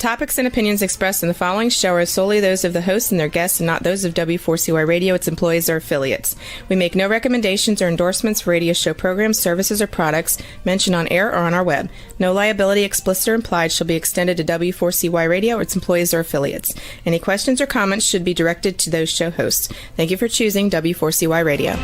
topics and opinions expressed in the following show are solely those of the host and their guests and not those of W4CY Radio, its employees, or affiliates. We make no recommendations or endorsements for radio show programs, services, or products mentioned on air or on our web. No liability, explicit or implied, shall be extended to W4CY Radio or its employees or affiliates. Any questions or comments should be directed to those show hosts. Thank you for choosing W4CY Radio.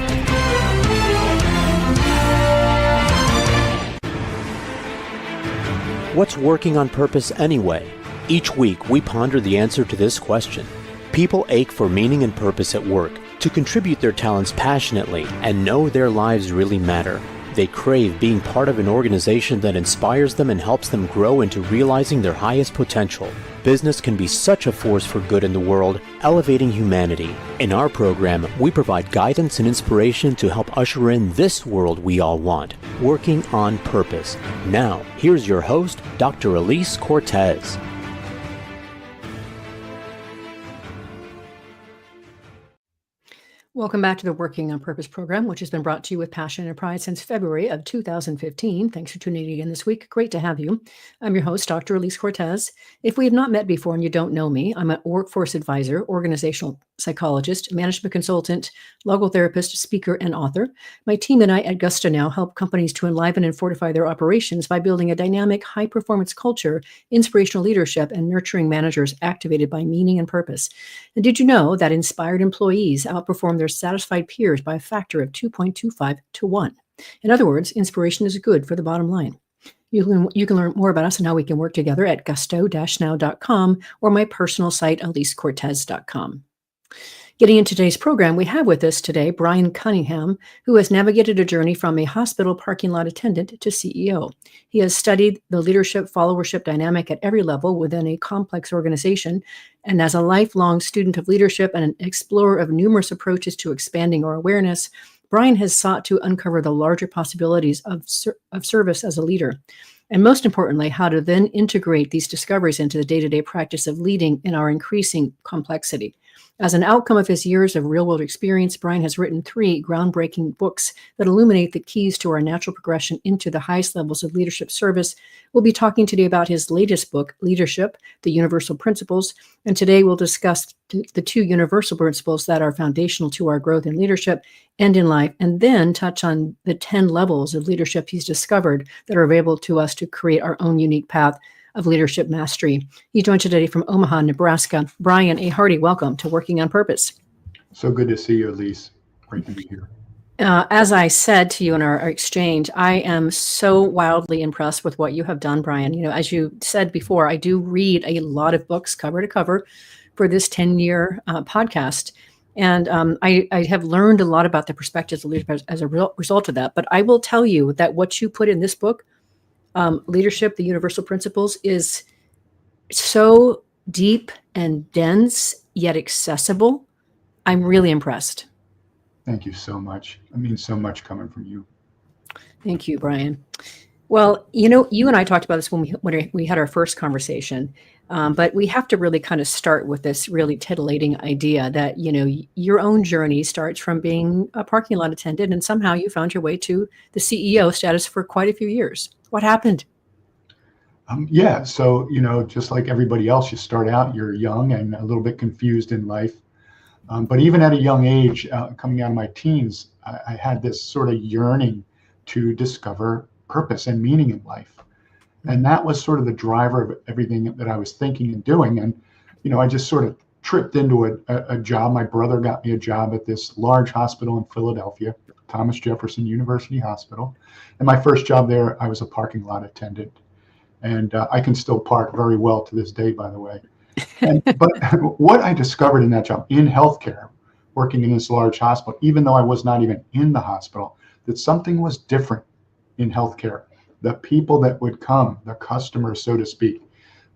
What's working on purpose anyway? Each week, we ponder the answer to this question. People ache for meaning and purpose at work, to contribute their talents passionately and know their lives really matter. They crave being part of an organization that inspires them and helps them grow into realizing their highest potential. Business can be such a force for good in the world, elevating humanity. In our program, we provide guidance and inspiration to help usher in this world we all want, working on purpose. Now, here's your host, Dr. Elise Cortez. Welcome back to the Working on Purpose program, which has been brought to you with passion and pride since February of 2015. Thanks for tuning in again this week. Great to have you. I'm your host, Dr. Elise Cortez. If we have not met before and you don't know me, I'm a workforce advisor, organizational psychologist, management consultant, logotherapist, speaker, and author. My team and I at Gusto now help companies to enliven and fortify their operations by building a dynamic, high-performance culture, inspirational leadership, and nurturing managers activated by meaning and purpose. And did you know that inspired employees outperform their satisfied peers by a factor of 2.25 to 1? In other words, inspiration is good for the bottom line. You can learn more about us and how we can work together at gusto-now.com or my personal site, elisecortez.com. Getting into today's program, we have with us today Brian Cunningham, who has navigated a journey from a hospital parking lot attendant to CEO. He has studied the leadership followership dynamic at every level within a complex organization, and as a lifelong student of leadership and an explorer of numerous approaches to expanding our awareness, Brian has sought to uncover the larger possibilities of service as a leader, and most importantly, how to then integrate these discoveries into the day-to-day practice of leading in our increasing complexity. As an outcome of his years of real-world experience, Brian has written 3 groundbreaking books that illuminate the keys to our natural progression into the highest levels of leadership service. We'll be talking today about his latest book, Leadership, The Universal Principles, and today we'll discuss the 2 universal principles that are foundational to our growth in leadership and in life, and then touch on the 10 levels of leadership he's discovered that are available to us to create our own unique path of leadership mastery. He joined today from Omaha, Nebraska. Brian, a hearty welcome to Working on Purpose. So good to see you, Elise. Great to be here. As I said to you in our exchange, I am so wildly impressed with what you have done, Brian. You know, as you said before, I do read a lot of books cover to cover for this 10-year podcast. And I have learned a lot about the perspectives of leadership as a result of that. But I will tell you that what you put in this book, Leadership, the Universal Principles, is so deep and dense, yet accessible. I'm really impressed. Thank you so much. It means so much coming from you. Thank you, Brian. Well, you know, you and I talked about this when we had our first conversation, but we have to really kind of start with this really titillating idea that, you know, your own journey starts from being a parking lot attendant, and somehow you found your way to the CEO status for quite a few years. What happened? So, you know, just like everybody else, you start out, you're young and a little bit confused in life. But even at a young age, coming out of my teens, I had this sort of yearning to discover purpose and meaning in life. And that was sort of the driver of everything that I was thinking and doing. And, you know, I just sort of tripped into a job. My brother got me a job at this large hospital in Philadelphia, Thomas Jefferson University Hospital. And my first job there, I was a parking lot attendant. And I can still park very well to this day, by the way. But what I discovered in that job, in healthcare, working in this large hospital, even though I was not even in the hospital, that something was different in healthcare. The people that would come, the customers, so to speak,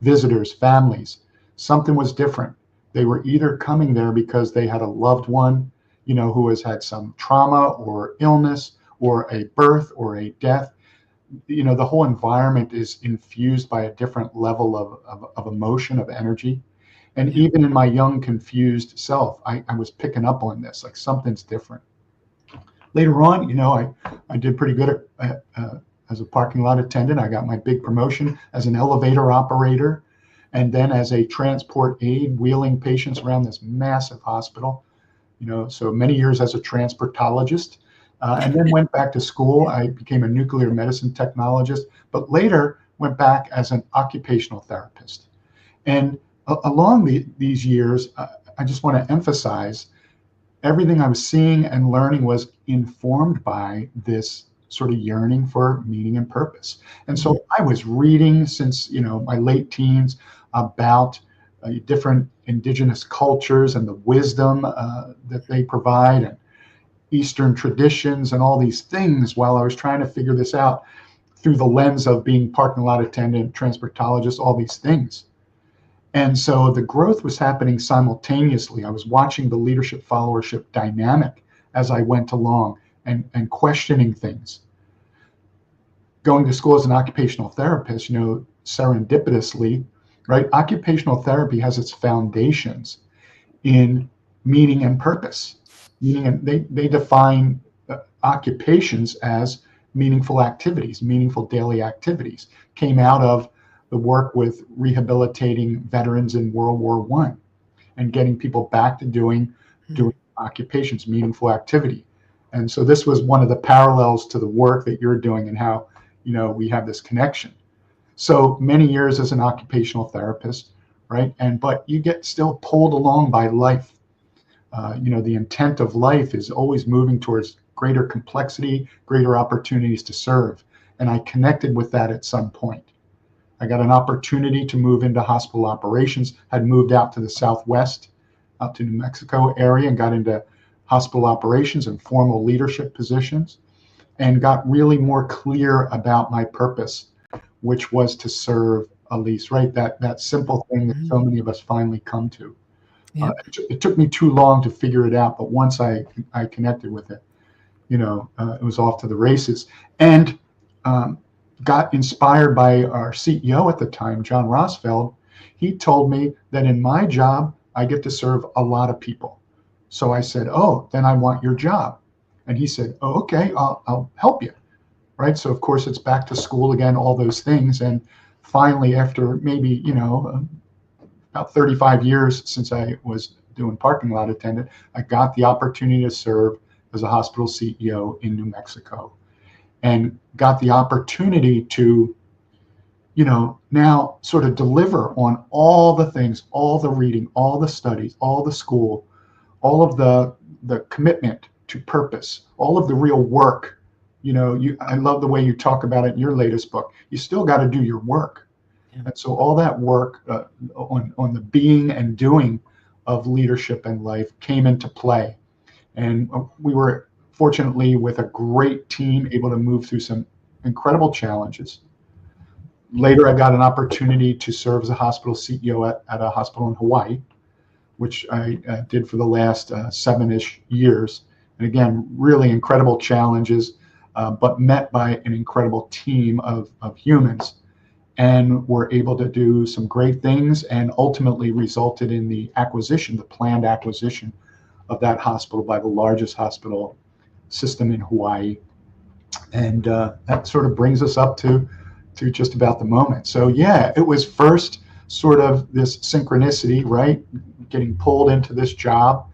visitors, families, something was different. They were either coming there because they had a loved one, you know, who has had some trauma or illness or a birth or a death. You know, the whole environment is infused by a different level of emotion, of energy. And even in my young, confused self, I was picking up on this, like something's different. Later on, you know, I did pretty good as a parking lot attendant. I got my big promotion as an elevator operator. and then as a transport aide, wheeling patients around this massive hospital, so many years as a transportologist, and then went back to school. I became a nuclear medicine technologist, but later went back as an occupational therapist. And along these years, I just want to emphasize everything I was seeing and learning was informed by this sort of yearning for meaning and purpose. And so I was reading since, my late teens about different indigenous cultures and the wisdom that they provide, and Eastern traditions and all these things, while I was trying to figure this out through the lens of being parking lot attendant, transportologist, all these things. And so the growth was happening simultaneously. I was watching the leadership followership dynamic as I went along and questioning things. Going to school as an occupational therapist, serendipitously, right? Occupational therapy has its foundations in meaning and purpose. Meaning, and they define occupations as meaningful activities, meaningful daily activities. Came out of the work with rehabilitating veterans in World War I and getting people back to doing occupations, meaningful activity. And so this was one of the parallels to the work that you're doing and how, we have this connection. So many years as an occupational therapist, right? But you get still pulled along by life. The intent of life is always moving towards greater complexity, greater opportunities to serve. And I connected with that at some point. I got an opportunity to move into hospital operations, had moved out to the Southwest, out to New Mexico area, and got into hospital operations and formal leadership positions, and got really more clear about my purpose, which was to serve Elise, right? That simple thing that so many of us finally come to. Yeah. It took me too long to figure it out, but once I connected with it, it was off to the races. And got inspired by our CEO at the time, John Rosfeld. He told me that in my job, I get to serve a lot of people. So I said, oh, then I want your job. And he said, oh, okay, I'll help you. Right. So, of course, it's back to school again, all those things. And finally, after maybe, about 35 years since I was doing parking lot attendant, I got the opportunity to serve as a hospital CEO in New Mexico, and got the opportunity to, now sort of deliver on all the things, all the reading, all the studies, all the school, all of the commitment to purpose, all of the real work. I love the way you talk about it in your latest book. You still got to do your work. Yeah. And so all that work on the being and doing of leadership and life came into play. And we were fortunately, with a great team, able to move through some incredible challenges. Later, I got an opportunity to serve as a hospital CEO at a hospital in Hawaii, which I did for the last 7-ish years. And again, really incredible challenges, but met by an incredible team of humans. And were able to do some great things, and ultimately resulted in the planned acquisition of that hospital by the largest hospital system in Hawaii. And that sort of brings us up to just about the moment. So yeah, it was first sort of this synchronicity, right? Getting pulled into this job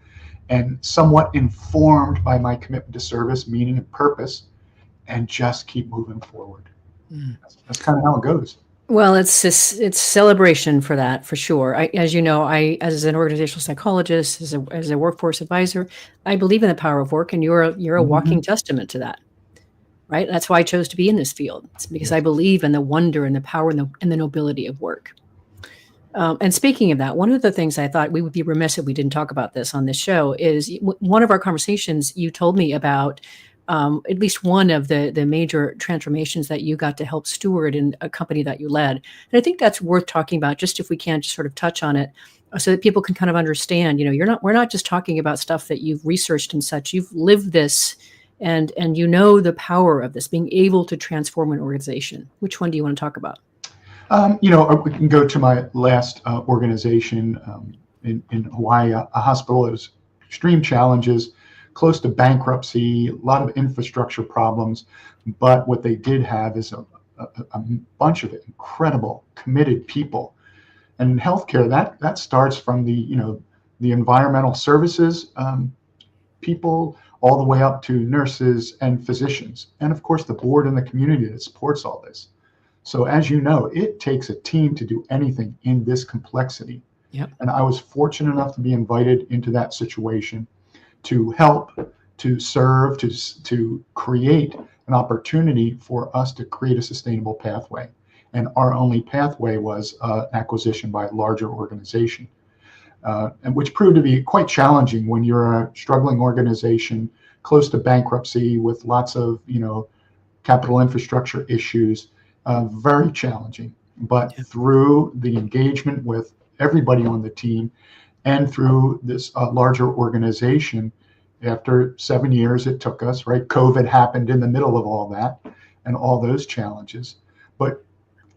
and somewhat informed by my commitment to service, meaning and purpose, and just keep moving forward. That's kind of how it goes. Well, it's celebration for that, for sure. As you know, as an organizational psychologist, as a workforce advisor, I believe in the power of work, and you're a walking testament to that, right? That's why I chose to be in this field. It's because I believe in the wonder and the power and the nobility of work. And speaking of that, one of the things I thought we would be remiss if we didn't talk about this on this show is one of our conversations. You told me about at least one of the major transformations that you got to help steward in a company that you led. And I think that's worth talking about, just if we can just sort of touch on it so that people can kind of understand, we're not just talking about stuff that you've researched and such. You've lived this and the power of this, being able to transform an organization. Which one do you want to talk about? We can go to my last organization in Hawaii, a hospital. It was extreme challenges, close to bankruptcy, a lot of infrastructure problems. But what they did have is a bunch of incredible, committed people And in healthcare, that starts from the environmental services people all the way up to nurses and physicians, and of course the board and the community that supports all this. So as you know, it takes a team to do anything in this complexity. Yep. And I was fortunate enough to be invited into that situation to help, to serve, to create an opportunity for us to create a sustainable pathway. And our only pathway was acquisition by a larger organization, and which proved to be quite challenging when you're a struggling organization close to bankruptcy with lots of capital infrastructure issues. Very challenging. But through the engagement with everybody on the team and through this larger organization, after 7 years it took us, right? COVID happened in the middle of all that and all those challenges. But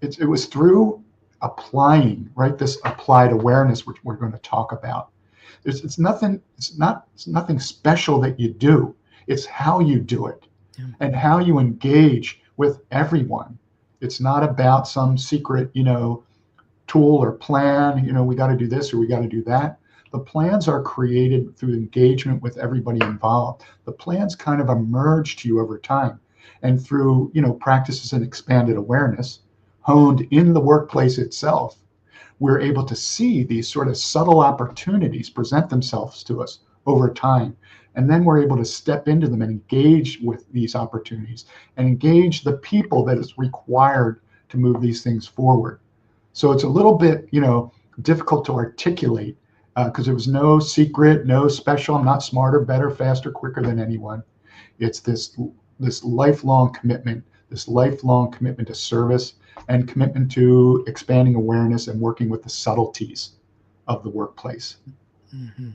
it was through applying, right, this applied awareness, which we're going to talk about. It's nothing special that you do. It's how you do it and how you engage with everyone. It's not about some secret, tool or plan, we got to do this or we got to do that. The plans are created through engagement with everybody involved. The plans kind of emerge to you over time, and through, practices and expanded awareness honed in the workplace itself, we're able to see these sort of subtle opportunities present themselves to us over time. And then we're able to step into them and engage with these opportunities and engage the people that is required to move these things forward. So it's a little bit, difficult to articulate because there was no secret, no special. I'm not smarter, better, faster, quicker than anyone. It's this lifelong commitment, to service and commitment to expanding awareness and working with the subtleties of the workplace. Mm-hmm.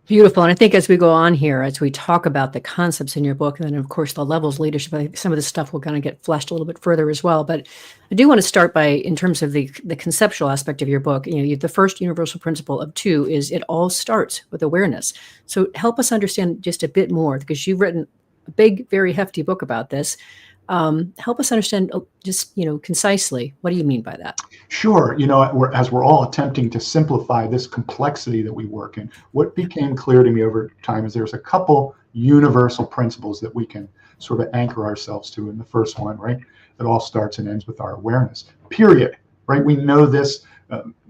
Beautiful. And I think as we go on here, as we talk about the concepts in your book, and then of course the levels of leadership, I think some of this stuff will kind of get fleshed a little bit further as well. But I do want to start by, in terms of the conceptual aspect of your book, the first universal principle of 2 is it all starts with awareness. So help us understand just a bit more, because you've written a big, very hefty book about this. Help us understand just, concisely, what do you mean by that? Sure. As we're all attempting to simplify this complexity that we work in, what became clear to me over time is there's a couple universal principles that we can sort of anchor ourselves to. And the first one, right, it all starts and ends with our awareness, period, right? We know this.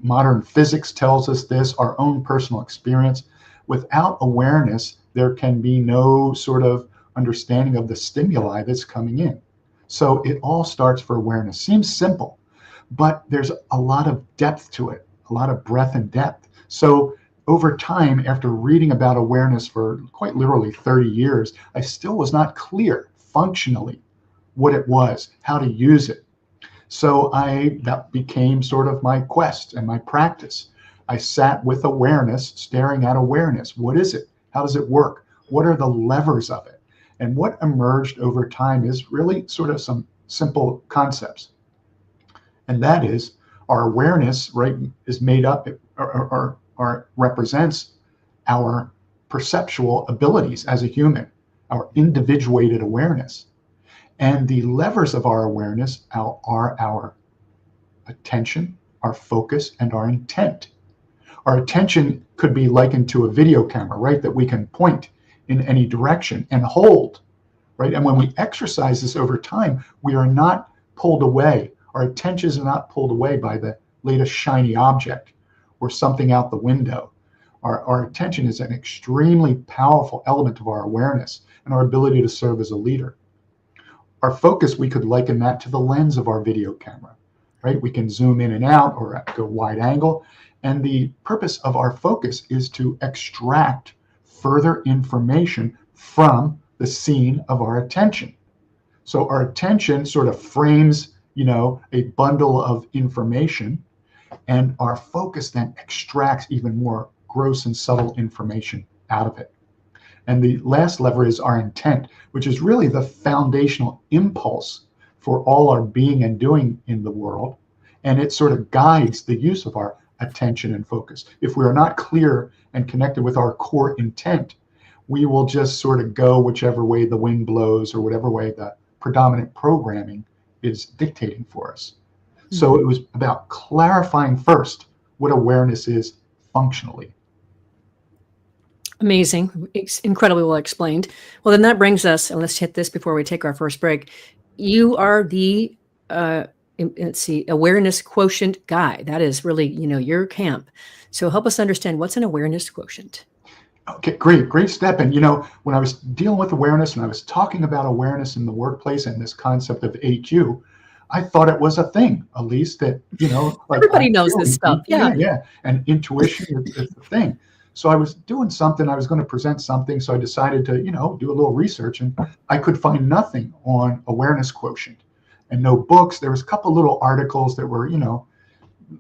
Modern physics tells us this, our own personal experience. Without awareness, there can be no sort of understanding of the stimuli that's coming in. So it all starts for awareness. Seems simple, but there's a lot of depth to it, a lot of breadth and depth. So over time, after reading about awareness for quite literally 30 years, I still was not clear functionally what it was, how to use it. So that became sort of my quest and my practice. I sat with awareness, staring at awareness. What is it? How does it work? What are the levers of it? And what emerged over time is really sort of some simple concepts. And that is our awareness, right, is made up or represents our perceptual abilities as a human, our individuated awareness. And the levers of our awareness are our attention, our focus, and our intent. Our attention could be likened to a video camera, right, that we can point in any direction and hold, right? And when we exercise this over time, we are not pulled away. Our attentions are not pulled away by the latest shiny object or something out the window. Our attention is an extremely powerful element of our awareness and our ability to serve as a leader. Our focus, we could liken that to the lens of our video camera, right? We can zoom in and out or go wide angle. And the purpose of our focus is to extract further information from the scene of our attention. So our attention sort of frames, a bundle of information, and our focus then extracts even more gross and subtle information out of it. And the last lever is our intent, which is really the foundational impulse for all our being and doing in the world. And it sort of guides the use of our attention and focus. If we are not clear and connected with our core intent, we will just sort of go whichever way the wind blows or whatever way the predominant programming is dictating for us. Mm-hmm. So it was about clarifying first what awareness is functionally. Amazing. It's incredibly well explained. Well, then that brings us, and let's hit this before we take our first break. You are the, let's see, awareness quotient guy. That is really, your camp. So help us understand, what's an awareness quotient? Okay, great step. And, when I was dealing with awareness and I was talking about awareness in the workplace and this concept of AQ, I thought it was a thing, at least that, like everybody knows this stuff. Yeah. And intuition is the thing. So I was doing something, I was going to present something. So I decided to, do a little research, and I could find nothing on awareness quotient and no books. There was a couple little articles that were, a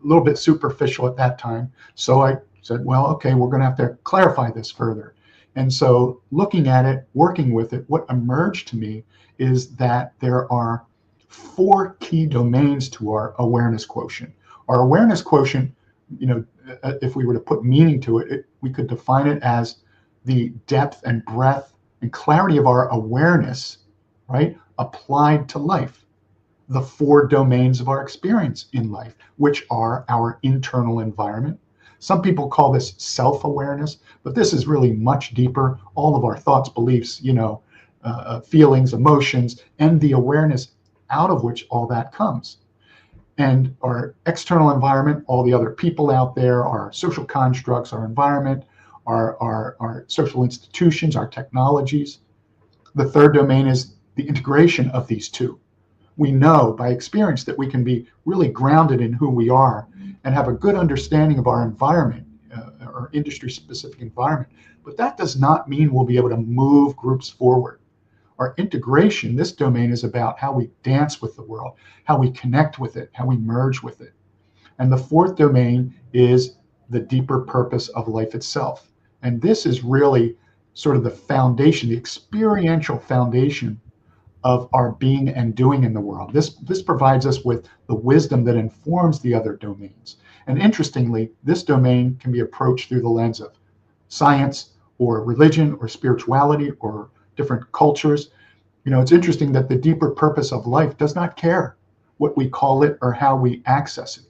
little bit superficial at that time. So I said, well, okay, we're going to have to clarify this further. And so looking at it, working with it, what emerged to me is that there are 4 key domains to our awareness quotient. Our awareness quotient, if we were to put meaning to it, we could define it as the depth and breadth and clarity of our awareness, right, applied to life. The 4 domains of our experience in life, which are our internal environment. Some people call this self-awareness, but this is really much deeper. All of our thoughts, beliefs, feelings, emotions, and the awareness out of which all that comes. And our external environment, all the other people out there, our social constructs, our environment, our social institutions, our technologies. The 3rd domain is the integration of these 2. We know by experience that we can be really grounded in who we are and have a good understanding of our environment, or industry-specific environment. But that does not mean we'll be able to move groups forward. Our integration, this domain, is about how we dance with the world, how we connect with it, how we merge with it. And the 4th domain is the deeper purpose of life itself. And this is really sort of the foundation, the experiential foundation of our being and doing in the world. This provides us with the wisdom that informs the other domains. And interestingly, this domain can be approached through the lens of science or religion or spirituality or different cultures. It's interesting that the deeper purpose of life does not care what we call it or how we access it.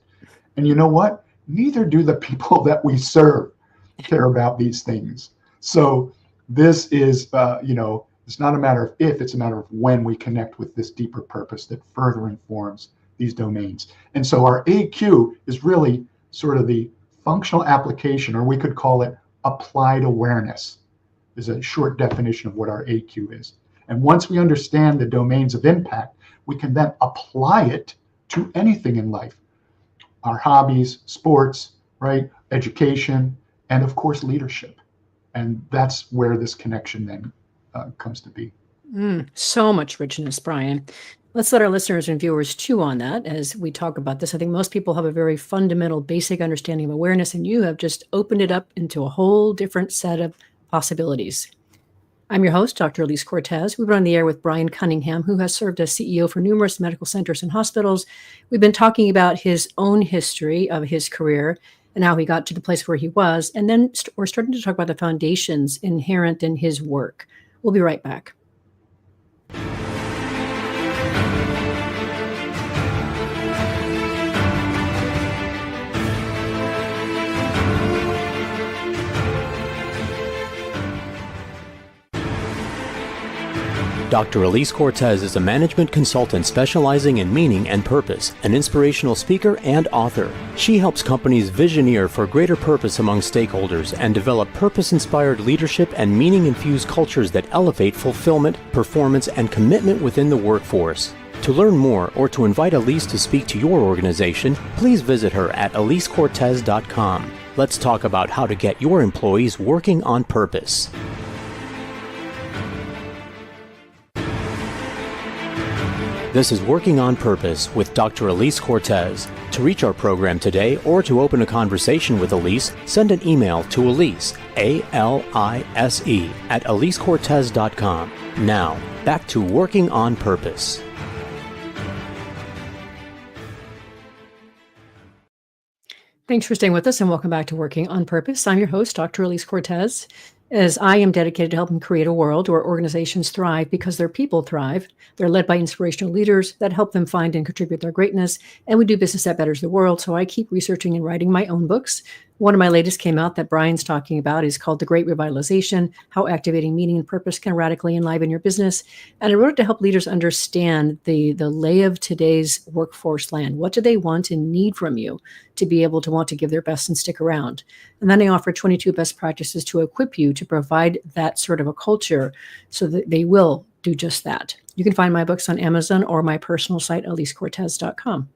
And you know what? Neither do the people that we serve care about these things. So this is, it's not a matter of if, it's a matter of when we connect with this deeper purpose that further informs these domains. And so our AQ is really sort of the functional application, or we could call it applied awareness, is a short definition of what our AQ is. And once we understand the domains of impact, we can then apply it to anything in life. Our hobbies, sports, right, education, and of course, leadership. And that's where this connection then comes to be. So much richness, Brian. Let's let our listeners and viewers chew on that as we talk about this. I think most people have a very fundamental, basic understanding of awareness, and you have just opened it up into a whole different set of possibilities. I'm your host, Dr. Elise Cortez. We've been on the air with Brian Cunningham, who has served as CEO for numerous medical centers and hospitals. We've been talking about his own history of his career and how he got to the place where he was. And then we're starting to talk about the foundations inherent in his work. We'll be right back. Dr. Elise Cortez is a management consultant specializing in meaning and purpose, an inspirational speaker and author. She helps companies visioneer for greater purpose among stakeholders and develop purpose-inspired leadership and meaning-infused cultures that elevate fulfillment, performance, and commitment within the workforce. To learn more or to invite Elise to speak to your organization, please visit her at elisecortez.com. Let's talk about how to get your employees working on purpose. This is Working on Purpose with Dr. Elise Cortez. To reach our program today or to open a conversation with Elise, send an email to Elise, A-L-I-S-E, at elisecortez.com. Now, back to Working on Purpose. Thanks for staying with us and welcome back to Working on Purpose. I'm your host, Dr. Elise Cortez. As I am dedicated to helping create a world where organizations thrive because their people thrive. They're led by inspirational leaders that help them find and contribute their greatness. And we do business that betters the world. So I keep researching and writing my own books. One of my latest came out that Brian's talking about is called The Great Revitalization, How Activating Meaning and Purpose Can Radically Enliven Your Business. And I wrote it to help leaders understand the lay of today's workforce land. What do they want and need from you to be able to want to give their best and stick around? And then I offer 22 best practices to equip you to provide that sort of a culture so that they will do just that. You can find my books on Amazon or my personal site, EliseCortez.com.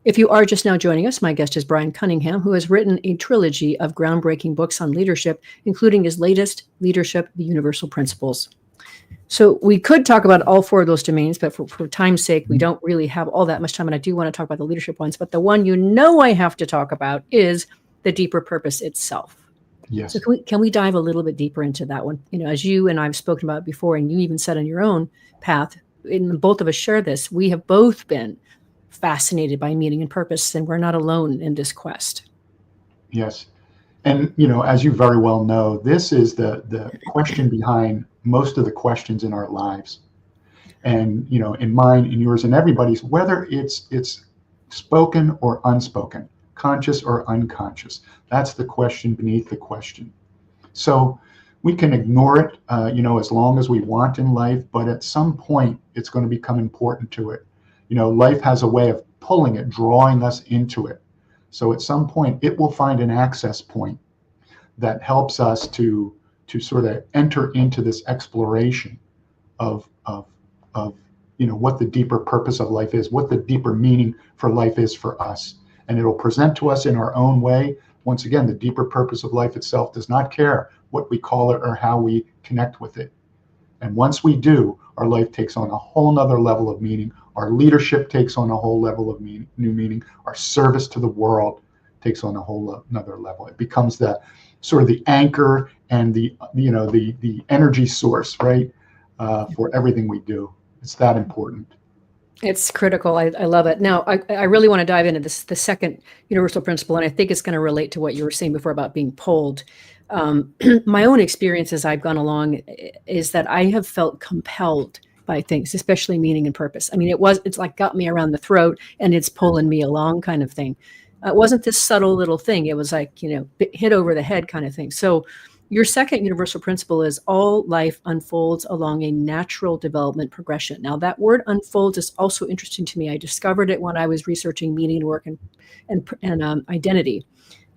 If you are just now joining us, my guest is Brian Cunningham, who has written a trilogy of groundbreaking books on leadership, including his latest, Leadership, the Universal Principles. So we could talk about all four of those domains, but for time's sake, we don't really have all that much time. And I do want to talk about the leadership ones. But the one I have to talk about is the deeper purpose itself. Yes. So can we dive a little bit deeper into that one? As you and I've spoken about before, and you even said on your own path, and both of us share this, we have both been fascinated by meaning and purpose, and we're not alone in this quest. Yes. And, as you very well know, this is the question behind most of the questions in our lives. And, in mine, in yours, and everybody's, whether it's spoken or unspoken, conscious or unconscious, that's the question beneath the question. So we can ignore it, as long as we want in life, but at some point it's going to become important to it. Life has a way of pulling it, drawing us into it. So at some point it will find an access point that helps us to sort of enter into this exploration of what the deeper purpose of life is, what the deeper meaning for life is for us. And it'll present to us in our own way. Once again, the deeper purpose of life itself does not care what we call it or how we connect with it. And once we do, our life takes on a whole nother level of meaning. Our leadership takes on a whole level of new meaning. Our service to the world takes on a whole another level. It becomes the sort of the anchor and the energy source, right, for everything we do. It's that important. It's critical. I love it. Now, I really want to dive into the second universal principle, and I think it's going to relate to what you were saying before about being pulled. My own experience as I've gone along is that I have felt compelled by things, especially meaning and purpose. I mean, it's like got me around the throat and it's pulling me along kind of thing. It wasn't this subtle little thing. It was like, hit over the head kind of thing. So your second universal principle is all life unfolds along a natural development progression. Now, that word unfolds is also interesting to me. I discovered it when I was researching meaning, work, and identity.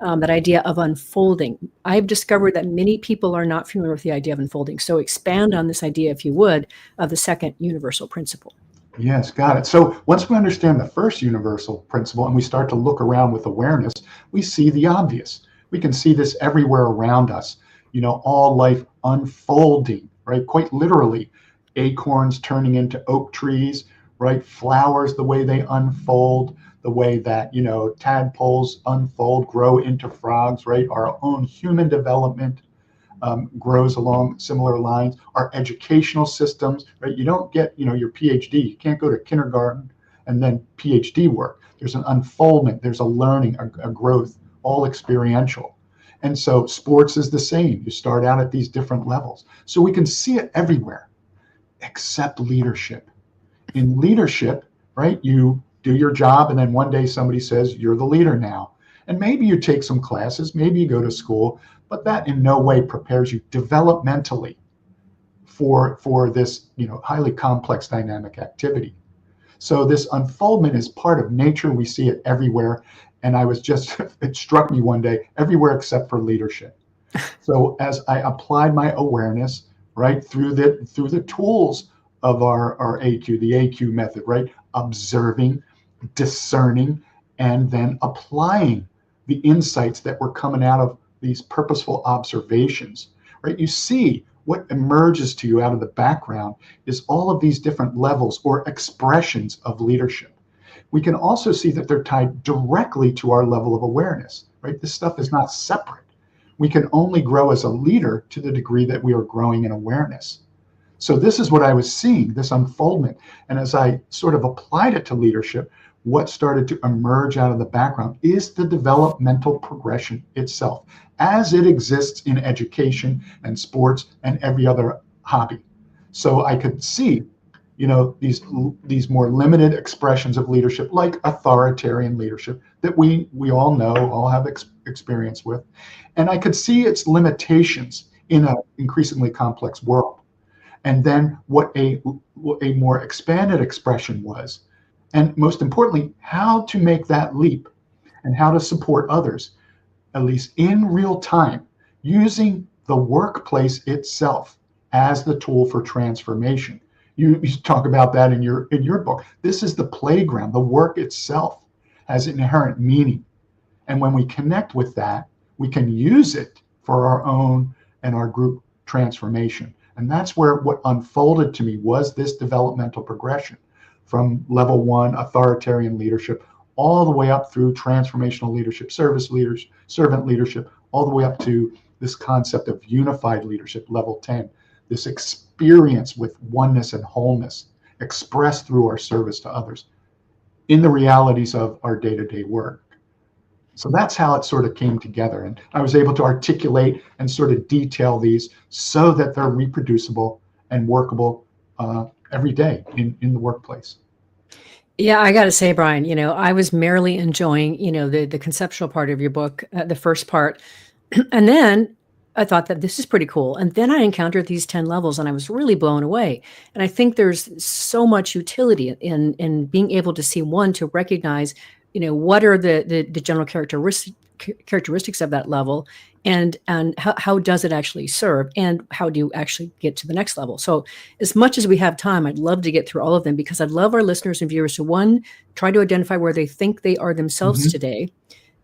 That idea of unfolding. I've discovered that many people are not familiar with the idea of unfolding. So expand on this idea, if you would, of the second universal principle. Yes, got it. So once we understand the first universal principle and we start to look around with awareness, we see the obvious. We can see this everywhere around us. All life unfolding, right? Quite literally, acorns turning into oak trees, right? Flowers, the way they unfold, the way that, tadpoles unfold, grow into frogs, right? Our own human development grows along similar lines. Our educational systems, right? You don't get, your PhD. You can't go to kindergarten and then PhD work. There's an unfoldment. There's a learning, a growth, all experiential. And so sports is the same. You start out at these different levels. So we can see it everywhere, except leadership. In leadership, right, you do your job, and then one day somebody says, you're the leader now. And maybe you take some classes, maybe you go to school, but that in no way prepares you developmentally for this, highly complex dynamic activity. So this unfoldment is part of nature. We see it everywhere. And it struck me one day, everywhere except for leadership. So as I applied my awareness, right, through the tools of our AQ, the AQ method, right, observing, discerning, and then applying the insights that were coming out of these purposeful observations, right? You see what emerges to you out of the background is all of these different levels or expressions of leadership. We can also see that they're tied directly to our level of awareness, right? This stuff is not separate. We can only grow as a leader to the degree that we are growing in awareness. So this is what I was seeing, this unfoldment. And as I sort of applied it to leadership, what started to emerge out of the background is the developmental progression itself, as it exists in education and sports and every other hobby. So I could see, these more limited expressions of leadership, like authoritarian leadership, that we all know, all have experience with, and I could see its limitations in an increasingly complex world. And then what a more expanded expression was, and most importantly, how to make that leap and how to support others, at least in real time, using the workplace itself as the tool for transformation. You talk about that in your book. This is the playground. The work itself has inherent meaning. And when we connect with that, we can use it for our own and our group transformation. And that's where what unfolded to me was this developmental progression from level 1, authoritarian leadership, all the way up through transformational leadership, service leaders, servant leadership, all the way up to this concept of unified leadership, level 10, this experience with oneness and wholeness expressed through our service to others in the realities of our day-to-day work. So that's how it sort of came together. And I was able to articulate and sort of detail these so that they're reproducible and workable every day in the workplace. Yeah, I got to say, Brian, I was merely enjoying, the conceptual part of your book, the first part. And then I thought that this is pretty cool. And then I encountered these 10 levels and I was really blown away. And I think there's so much utility in being able to see, one, to recognize, what are the general characteristics of that level, and how does it actually serve, and how do you actually get to the next level. So as much as we have time, I'd love to get through all of them, because I'd love our listeners and viewers to, one, try to identify where they think they are themselves today,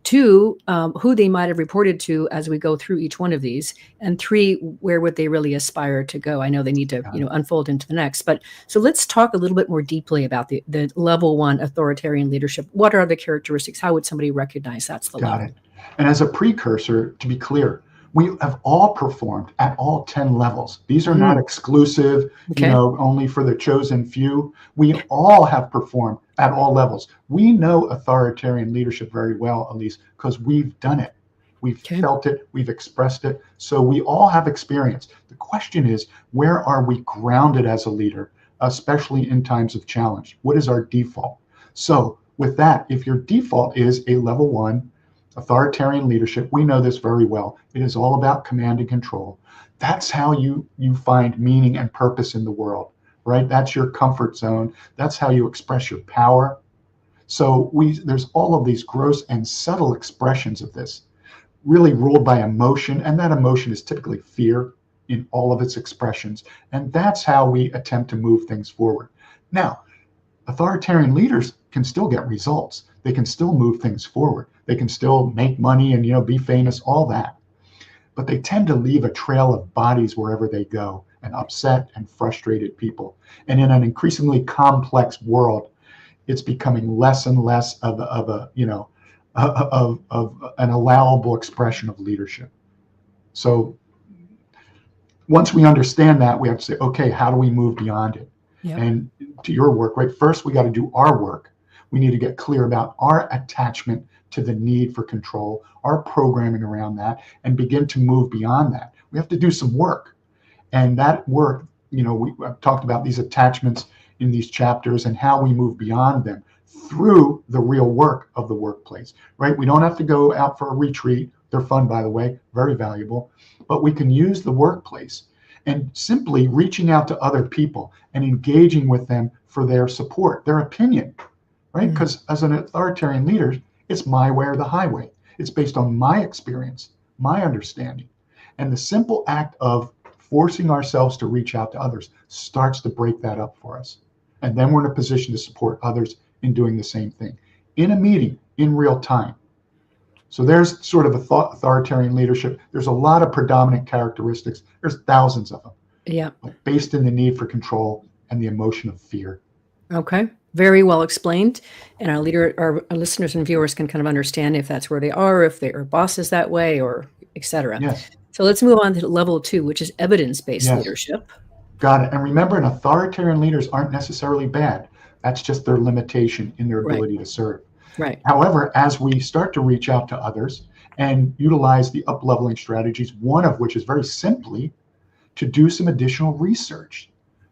two, who they might have reported to as we go through each one of these, and three, where would they really aspire to go. I know they need to unfold into the next, but so let's talk a little bit more deeply about the level 1 authoritarian leadership. What are the characteristics? How would somebody recognize that's the level? Got it. And as a precursor, to be clear, we have all performed at all 10 levels. These are not exclusive, only for the chosen few. We all have performed at all levels. We know authoritarian leadership very well, Elise, because we've done it. We've felt it, we've expressed it. So we all have experience. The question is, where are we grounded as a leader, especially in times of challenge? What is our default? So with that, if your default is a level 1, authoritarian leadership, we know this very well. It is all about command and control. That's how you find meaning and purpose in the world, right? That's your comfort zone. That's how you express your power. So there's all of these gross and subtle expressions of this, really ruled by emotion, and that emotion is typically fear in all of its expressions. And that's how we attempt to move things forward. Now, authoritarian leaders can still get results. They can still move things forward. They can still make money and be famous, all that. But they tend to leave a trail of bodies wherever they go, and upset and frustrated people. And in an increasingly complex world, it's becoming less and less of an allowable expression of leadership. So once we understand that, we have to say, okay, how do we move beyond it? And to your work, right? First, we got to do our work. We need to get clear about our attachment to the need for control, our programming around that, and begin to move beyond that. We have to do some work. And that work, I've talked about these attachments in these chapters and how we move beyond them through the real work of the workplace, right? We don't have to go out for a retreat. They're fun, by the way, very valuable. But we can use the workplace and simply reaching out to other people and engaging with them for their support, their opinion, right? Because as an authoritarian leader, it's my way or the highway. It's based on my experience, my understanding. And the simple act of forcing ourselves to reach out to others starts to break that up for us. And then we're in a position to support others in doing the same thing in a meeting in real time. So there's sort of authoritarian leadership. There's a lot of predominant characteristics. There's thousands of them. Yeah. Based in the need for control and the emotion of fear. Okay. Very well explained. And our listeners and viewers can kind of understand if that's where they are, if their boss is that way, or et cetera. Yes. So let's move on to level 2, which is evidence-based leadership. Got it. And remember, authoritarian leaders aren't necessarily bad. That's just their limitation in their Right. ability to serve. Right. However, as we start to reach out to others and utilize the up-leveling strategies, one of which is very simply to do some additional research,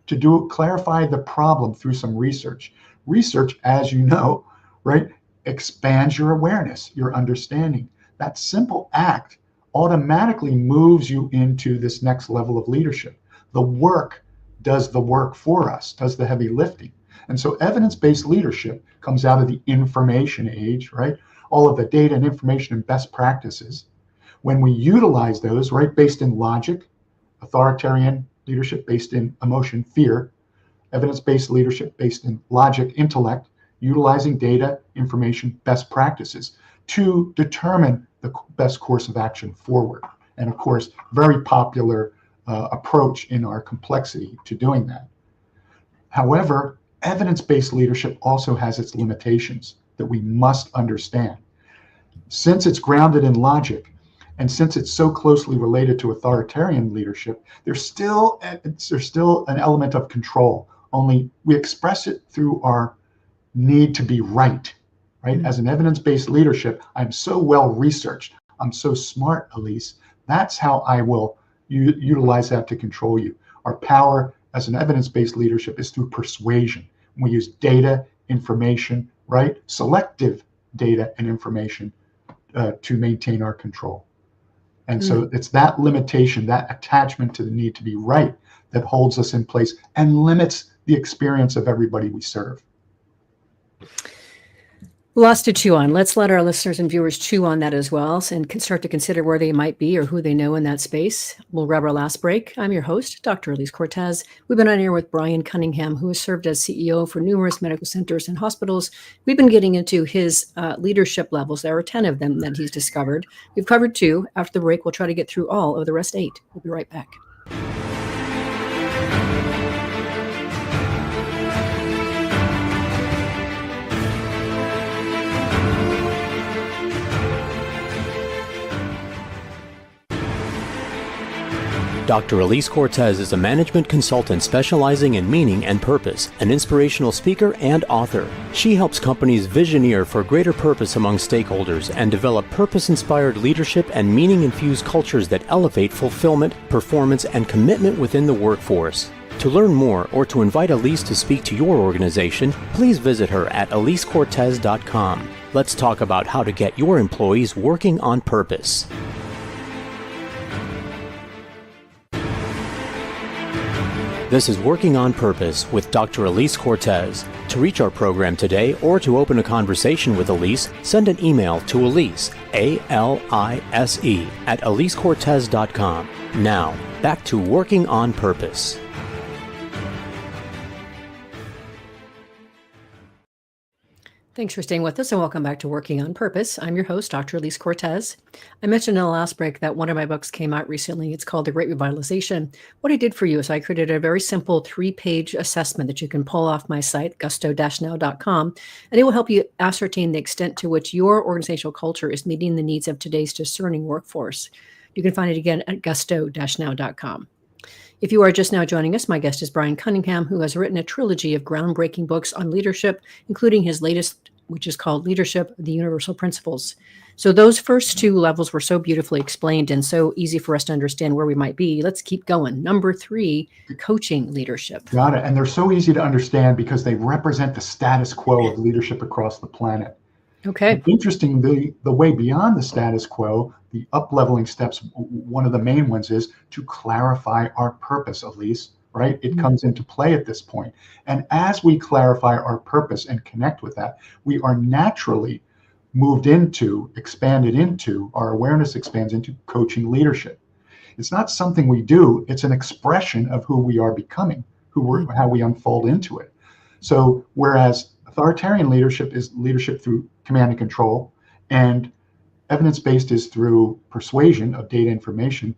to clarify the problem through some research. Research, as you know, right, expands your awareness, your understanding. That simple act automatically moves you into this next level of leadership. The work does the work for us, does the heavy lifting. And so evidence-based leadership comes out of the information age, right? All of the data and information and best practices. When we utilize those, right, based in logic, authoritarian leadership based in emotion, fear, evidence-based leadership based in logic, intellect, utilizing data, information, best practices to determine the best course of action forward. And of course, very popular approach in our complexity to doing that. However, evidence-based leadership also has its limitations that we must understand. Since it's grounded in logic, and since it's so closely related to authoritarian leadership, there's still an element of control, only we express it through our need to be right? As an evidence-based leadership, I'm so well researched, I'm so smart, Elise, that's how I will utilize that to control you. Our power as an evidence-based leadership is through persuasion. We use data, information, right? Selective data and information to maintain our control. And so it's that limitation, that attachment to the need to be right that holds us in place and limits the experience of everybody we serve. Lots to chew on. Let's let our listeners and viewers chew on that as well and can start to consider where they might be or who they know in that space. We'll grab our last break. I'm your host, Dr. Elise Cortez. We've been on air with Brian Cunningham, who has served as CEO for numerous medical centers and hospitals. We've been getting into his leadership levels. There are 10 of them that he's discovered. We've covered 2. After the break, we'll try to get through all of the rest 8. We'll be right back. Dr. Elise Cortez is a management consultant specializing in meaning and purpose, an inspirational speaker and author. She helps companies visioneer for greater purpose among stakeholders and develop purpose-inspired leadership and meaning-infused cultures that elevate fulfillment, performance, and commitment within the workforce. To learn more or to invite Elise to speak to your organization, please visit her at elisecortez.com. Let's talk about how to get your employees working on purpose. This is Working on Purpose with Dr. Elise Cortez. To reach our program today or to open a conversation with Elise, send an email to Elise, A-L-I-S-E, at elisecortez.com. Now, back to Working on Purpose. Thanks for staying with us and welcome back to Working on Purpose. I'm your host, Dr. Elise Cortez. I mentioned in the last break that one of my books came out recently. It's called The Great Revitalization. What I did for you is I created a very simple 3-page assessment that you can pull off my site, gusto-now.com, and it will help you ascertain the extent to which your organizational culture is meeting the needs of today's discerning workforce. You can find it again at gusto-now.com. If you are just now joining us, my guest is Brian Cunningham, who has written a trilogy of groundbreaking books on leadership, including his latest, which is called Leadership, The Universal Principles. So those first 2 levels were so beautifully explained and so easy for us to understand where we might be. Let's keep going. Number 3, coaching leadership. Got it. And they're so easy to understand because they represent the status quo of leadership across the planet. Okay. Interestingly, the way beyond the status quo, the up-leveling steps, one of the main ones is to clarify our purpose, Elise, right? It comes into play at this point. And as we clarify our purpose and connect with that, we are naturally expanded into, our awareness expands into coaching leadership. It's not something we do, it's an expression of who we are becoming, how we unfold into it. So whereas authoritarian leadership is leadership through command and control, and evidence-based is through persuasion of data information,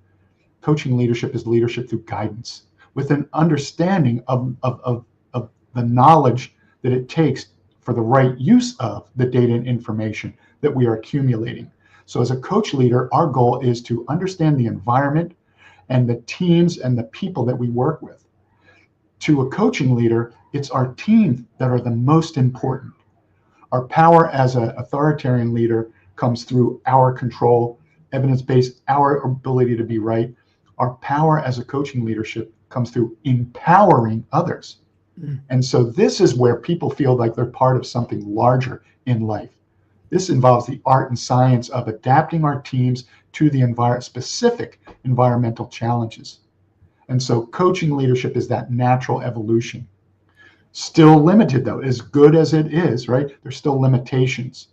coaching leadership is leadership through guidance, with an understanding of the knowledge that it takes for the right use of the data and information that we are accumulating. So as a coach leader, our goal is to understand the environment and the teams and the people that we work with. To a coaching leader, it's our team that are the most important. Our power as an authoritarian leader comes through our control, evidence-based, our ability to be right. Our power as a coaching leadership comes through empowering others. And so this is where people feel like they're part of something larger in life. This involves the art and science of adapting our teams to the specific environmental challenges. And so coaching leadership is that natural evolution. Still limited though, as good as it is, right? There's still limitations.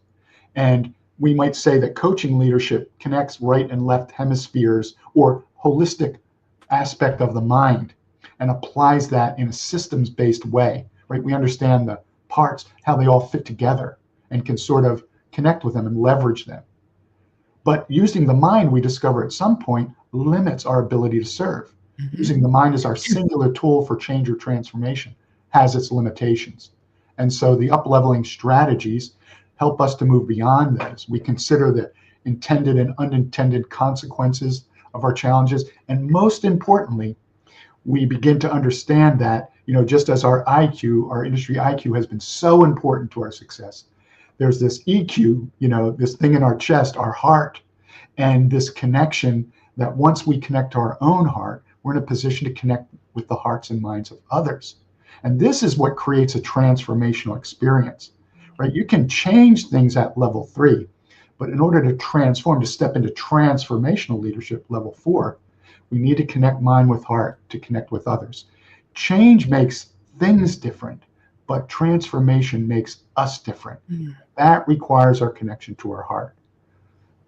And we might say that coaching leadership connects right and left hemispheres or holistic aspect of the mind and applies that in a systems-based way, right? We understand the parts, how they all fit together and can sort of connect with them and leverage them. But using the mind, we discover at some point, limits our ability to serve. Using the mind as our singular tool for change or transformation has its limitations. And so the up-leveling strategies help us to move beyond those. We consider the intended and unintended consequences of our challenges. And most importantly, we begin to understand that, just as our IQ, our industry IQ has been so important to our success, there's this EQ, this thing in our chest, our heart, and this connection that once we connect to our own heart, we're in a position to connect with the hearts and minds of others. And this is what creates a transformational experience, right? You can change things at level 3, but in order to transform, to step into transformational leadership level 4, we need to connect mind with heart to connect with others. Change makes things different, but transformation makes us different. That requires our connection to our heart.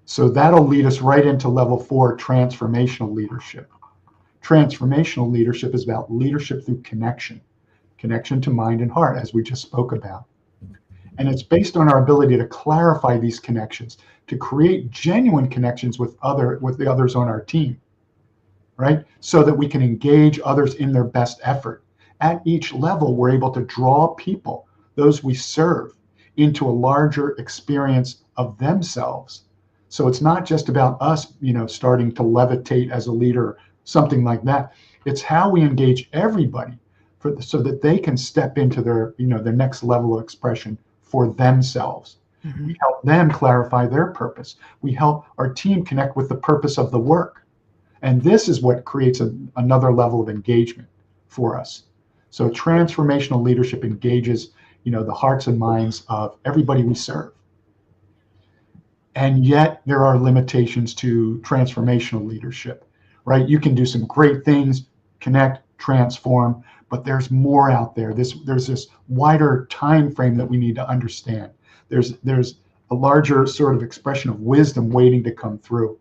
So that'll lead us right into level 4, transformational leadership. Transformational leadership is about leadership through connection to mind and heart, as we just spoke about. And it's based on our ability to clarify these connections, to create genuine connections with the others on our team, right? So that we can engage others in their best effort. At each level, we're able to draw people, those we serve, into a larger experience of themselves. So it's not just about us, starting to levitate as a leader, something like that. It's how we engage everybody so that they can step into their next level of expression for themselves. We help them clarify their purpose. We help our team connect with the purpose of the work. And this is what creates another level of engagement for us. So transformational leadership engages, the hearts and minds of everybody we serve. And yet there are limitations to transformational leadership, right? You can do some great things, connect, transform, but there's more out there. There's this wider time frame that we need to understand. There's a larger sort of expression of wisdom waiting to come through.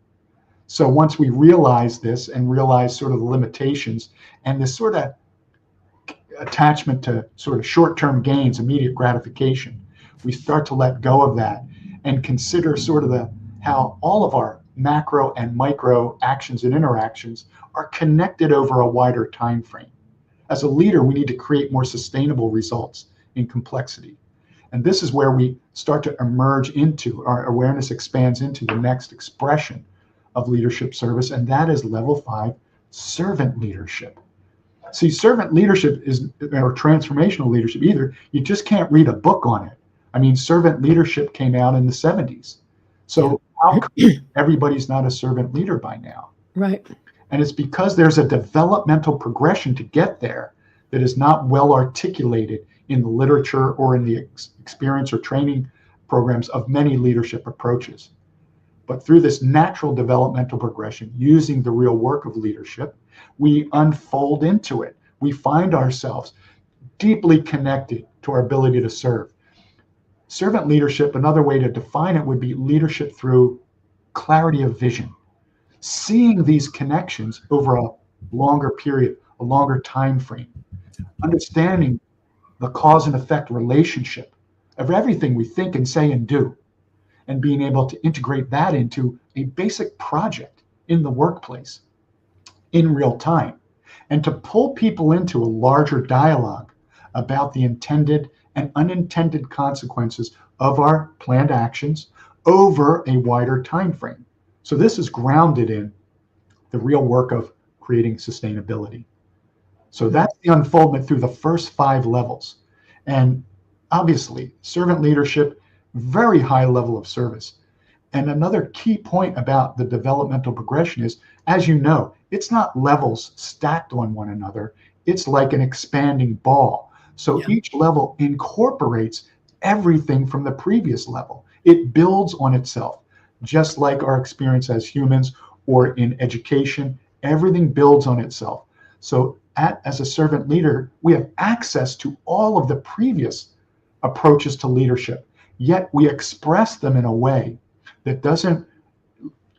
So once we realize this and realize sort of the limitations and this sort of attachment to sort of short-term gains, immediate gratification, we start to let go of that and consider sort of how all of our macro and micro actions and interactions are connected over a wider time frame. As a leader, we need to create more sustainable results in complexity. And this is where we start to emerge into, our awareness expands into the next expression of leadership service, and that is level 5, servant leadership. See, servant leadership or transformational leadership either, you just can't read a book on it. I mean, servant leadership came out in the 70s. So how come everybody's not a servant leader by now? Right. And it's because there's a developmental progression to get there that is not well articulated in the literature or in the experience or training programs of many leadership approaches. But through this natural developmental progression, using the real work of leadership, we unfold into it. We find ourselves deeply connected to our ability to serve. Servant leadership, another way to define it would be leadership through clarity of vision. Seeing these connections over a longer period, a longer time frame, understanding the cause and effect relationship of everything we think and say and do, and being able to integrate that into a basic project in the workplace in real time, and to pull people into a larger dialogue about the intended and unintended consequences of our planned actions over a wider time frame. So this is grounded in the real work of creating sustainability. So that's the unfoldment through the first 5 levels. And obviously, servant leadership, very high level of service. And another key point about the developmental progression is, as you know, it's not levels stacked on one another. It's like an expanding ball. So each level incorporates everything from the previous level. It builds on itself, just like our experience as humans or in education. Everything builds on itself. So as a servant leader, we have access to all of the previous approaches to leadership, yet we express them in a way that doesn't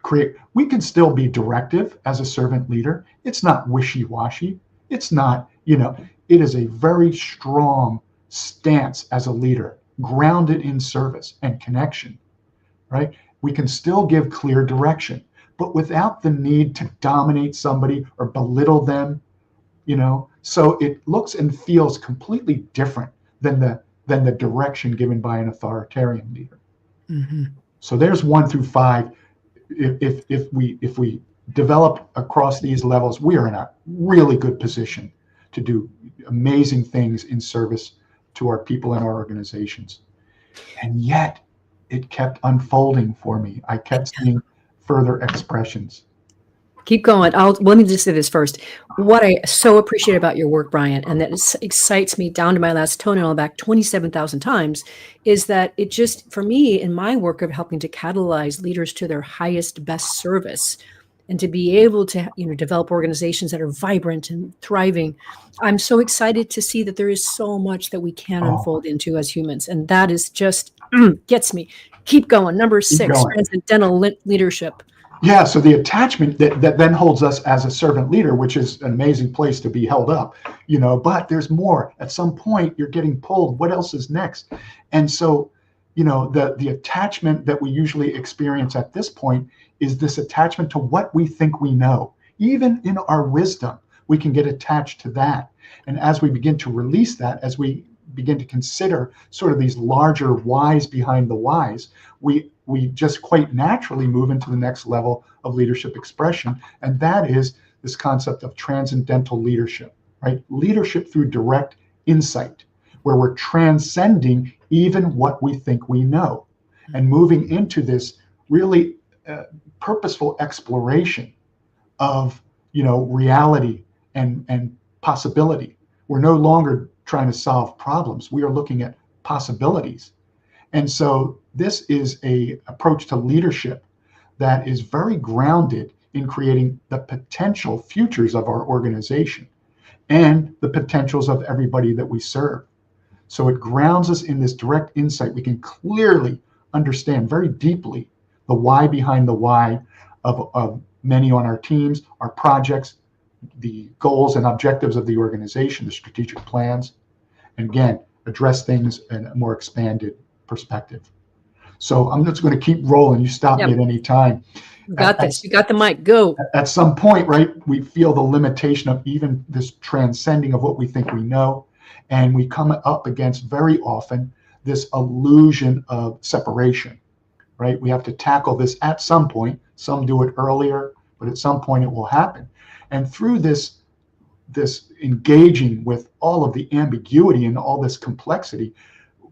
create, we can still be directive as a servant leader. It's not wishy-washy. It's not, it is a very strong stance as a leader, grounded in service and connection, right? We can still give clear direction, but without the need to dominate somebody or belittle them, so it looks and feels completely different than the direction given by an authoritarian leader. Mm-hmm. So there's 1 through 5. If we develop across these levels, we are in a really good position to do amazing things in service to our people and our organizations. And yet it kept unfolding for me. I kept seeing further expressions. Keep going. Let me just say this first. What I so appreciate about your work, Brian, and that excites me down to my last toenail back 27,000 times, is that it just, for me, in my work of helping to catalyze leaders to their highest, best service, and to be able to, develop organizations that are vibrant and thriving, I'm so excited to see that there is so much that we can unfold into as humans. And that is just gets me. Keep going. Number 6, transcendental leadership. Yeah, so the attachment that then holds us as a servant leader, which is an amazing place to be held up, but there's more. At some point, you're getting pulled. What else is next? And so, the attachment that we usually experience at this point is this attachment to what we think we know. Even in our wisdom, we can get attached to that. And as we begin to release that, as we begin to consider sort of these larger whys behind the whys, we just quite naturally move into the next level of leadership expression. And that is this concept of transcendental leadership, right? Leadership through direct insight, where we're transcending even what we think we know and moving into this really purposeful exploration of, reality and possibility. We're no longer trying to solve problems. We are looking at possibilities. And so this is a approach to leadership that is very grounded in creating the potential futures of our organization and the potentials of everybody that we serve. So it grounds us in this direct insight. We can clearly understand very deeply the why behind the why of many on our teams, our projects, the goals and objectives of the organization, the strategic plans, and again, address things in a more expanded perspective. So I'm just going to keep rolling. You stop me at any time. You got this. You got the mic. Go. At some point, right, we feel the limitation of even this transcending of what we think we know. And we come up against very often this illusion of separation, right? We have to tackle this at some point. Some do it earlier, but at some point it will happen. And through this engaging with all of the ambiguity and all this complexity,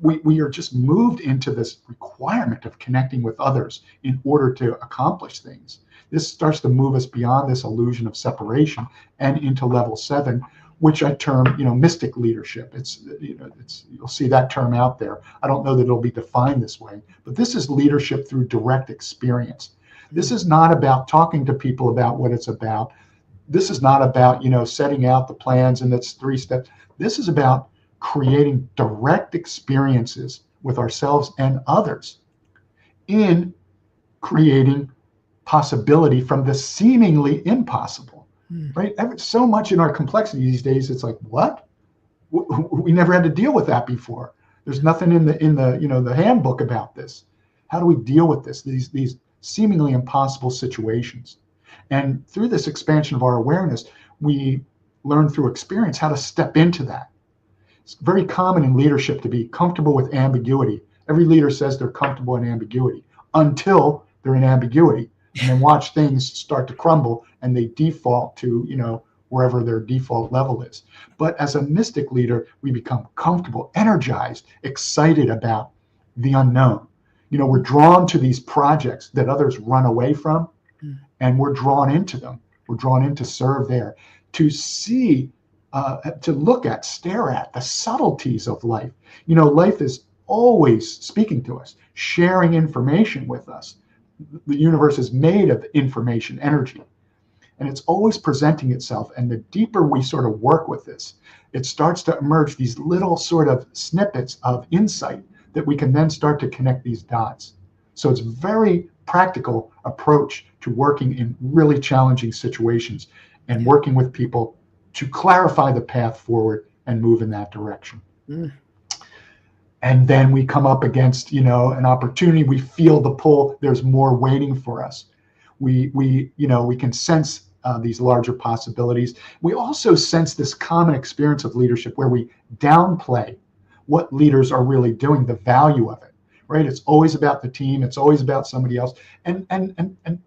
we are just moved into this requirement of connecting with others in order to accomplish things. This starts to move us beyond this illusion of separation and into level 7, which I term, mystic leadership. You'll see that term out there. I don't know that it'll be defined this way, but this is leadership through direct experience. This is not about talking to people about what it's about. This is not about, setting out the plans and it's 3 steps. This is about creating direct experiences with ourselves and others in creating possibility from the seemingly impossible, right? So much in our complexity these days, it's like, what? We never had to deal with that before. There's nothing in the handbook about this. How do we deal with this? These seemingly impossible situations. And through this expansion of our awareness, we learn through experience how to step into that. It's very common in leadership to be comfortable with ambiguity. Every leader says they're comfortable in ambiguity until they're in ambiguity, and then watch things start to crumble and they default to, wherever their default level is. But as a mystic leader, we become comfortable, energized, excited about the unknown. We're drawn to these projects that others run away from, and we're drawn into them. We're drawn in to serve there, to see, to look at, stare at the subtleties of life. Life is always speaking to us, sharing information with us. The universe is made of information, energy, and it's always presenting itself. And the deeper we sort of work with this, it starts to emerge these little sort of snippets of insight that we can then start to connect these dots. So it's a very practical approach to working in really challenging situations and working with people to clarify the path forward and move in that direction. And then we come up against, an opportunity. We feel the pull. There's more waiting for us. We can sense these larger possibilities. We also sense this common experience of leadership where we downplay what leaders are really doing, the value of it, right? It's always about the team. It's always about somebody else. And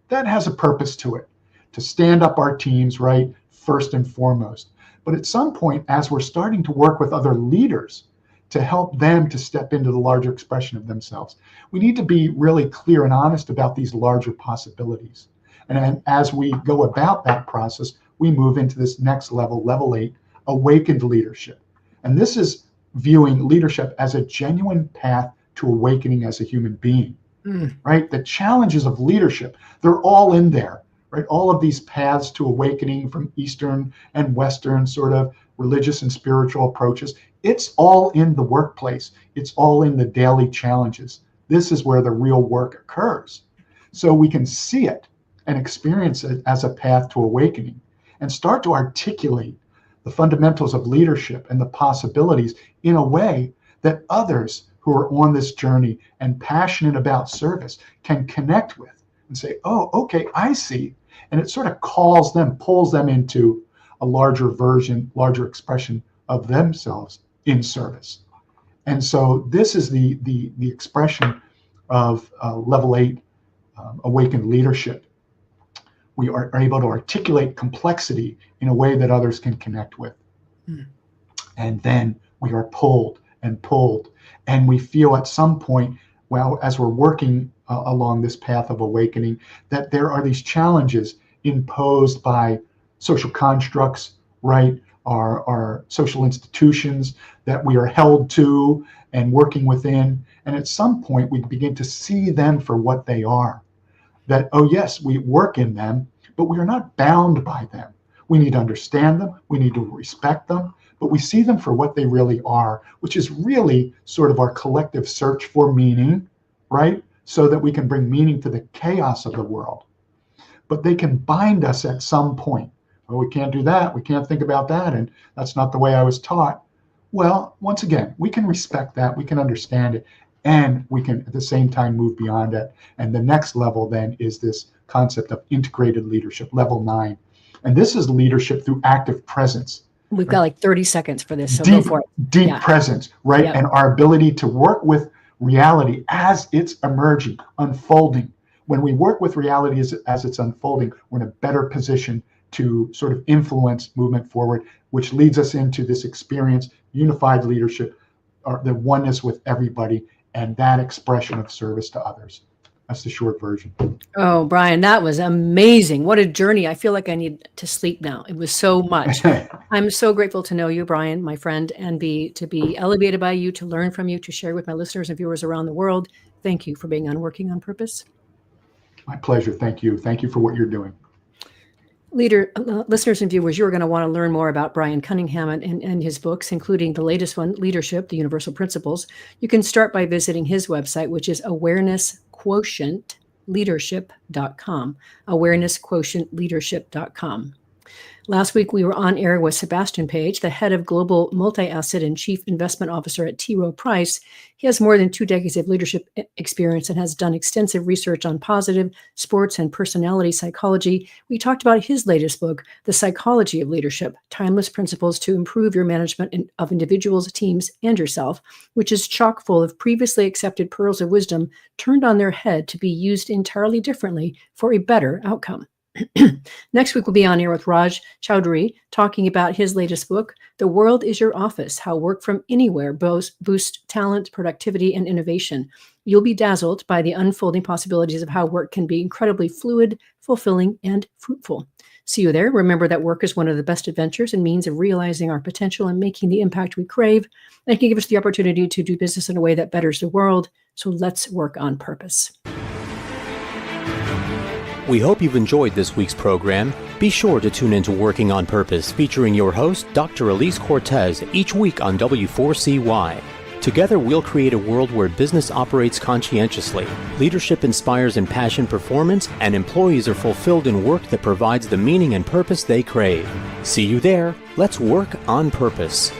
that has a purpose to it, to stand up our teams, right, first and foremost. But at some point, as we're starting to work with other leaders to help them to step into the larger expression of themselves, we need to be really clear and honest about these larger possibilities. And as we go about that process, we move into this next level, level 8, awakened leadership. And this is viewing leadership as a genuine path to awakening as a human being, right? The challenges of leadership, they're all in there, right? All of these paths to awakening from Eastern and Western sort of religious and spiritual approaches, it's all in the workplace. It's all in the daily challenges. This is where the real work occurs. So we can see it and experience it as a path to awakening and start to articulate the fundamentals of leadership and the possibilities in a way that others who are on this journey and passionate about service can connect with and say, oh, okay, I see. And it sort of calls them, pulls them into a larger version, larger expression of themselves in service. And so this is the expression of level 8 awakened leadership. We are able to articulate complexity in a way that others can connect with. And then we are pulled, and we feel at some point, well, as we're working along this path of awakening, that there are these challenges imposed by social constructs, right? Our social institutions that we are held to and working within. And at some point, we begin to see them for what they are. That, oh yes, we work in them, but we are not bound by them. We need to understand them. We need to respect them, but we see them for what they really are, which is really sort of our collective search for meaning, right? So that we can bring meaning to the chaos of the world. But they can bind us at some point. Oh, we can't do that. We can't think about that. And that's not the way I was taught. Well, once again, we can respect that. We can understand it. And we can, at the same time, move beyond it. And the next level then is this concept of integrated leadership, level 9. And this is leadership through active presence. We've got like 30 seconds for this, so go for it. Deep presence, right? Yep. And our ability to work with reality as it's emerging, unfolding. When we work with reality as it's unfolding, we're in a better position to sort of influence movement forward, which leads us into this experience, unified leadership, or the oneness with everybody, and that expression of service to others. That's the short version. Oh, Brian, that was amazing. What a journey. I feel like I need to sleep now. It was so much. I'm so grateful to know you, Brian, my friend, and to be elevated by you, to learn from you, to share with my listeners and viewers around the world. Thank you for being on Working on Purpose. My pleasure. Thank you. Thank you for what you're doing. Listeners and viewers, you're going to want to learn more about Brian Cunningham and his books, including the latest one, Leadership, The Universal Principles. You can start by visiting his website, which is Awareness Quotient Leadership.com. AwarenessQuotientLeadership.com. Last week, we were on air with Sebastian Page, the head of Global Multi-Asset and Chief Investment Officer at T. Rowe Price. He has more than 2 decades of leadership experience and has done extensive research on positive sports and personality psychology. We talked about his latest book, The Psychology of Leadership, Timeless Principles to Improve Your Management of Individuals, Teams, and Yourself, which is chock full of previously accepted pearls of wisdom turned on their head to be used entirely differently for a better outcome. Next week, we'll be on air with Raj Chowdhury talking about his latest book, The World is Your Office, How Work from Anywhere Boosts Talent, Productivity, and Innovation. You'll be dazzled by the unfolding possibilities of how work can be incredibly fluid, fulfilling, and fruitful. See you there. Remember that work is one of the best adventures and means of realizing our potential and making the impact we crave. And it can give us the opportunity to do business in a way that betters the world. So let's work on purpose. We hope you've enjoyed this week's program. Be sure to tune into Working on Purpose, featuring your host, Dr. Elise Cortez, each week on W4CY. Together, we'll create a world where business operates conscientiously, leadership inspires impassioned performance, and employees are fulfilled in work that provides the meaning and purpose they crave. See you there. Let's work on purpose.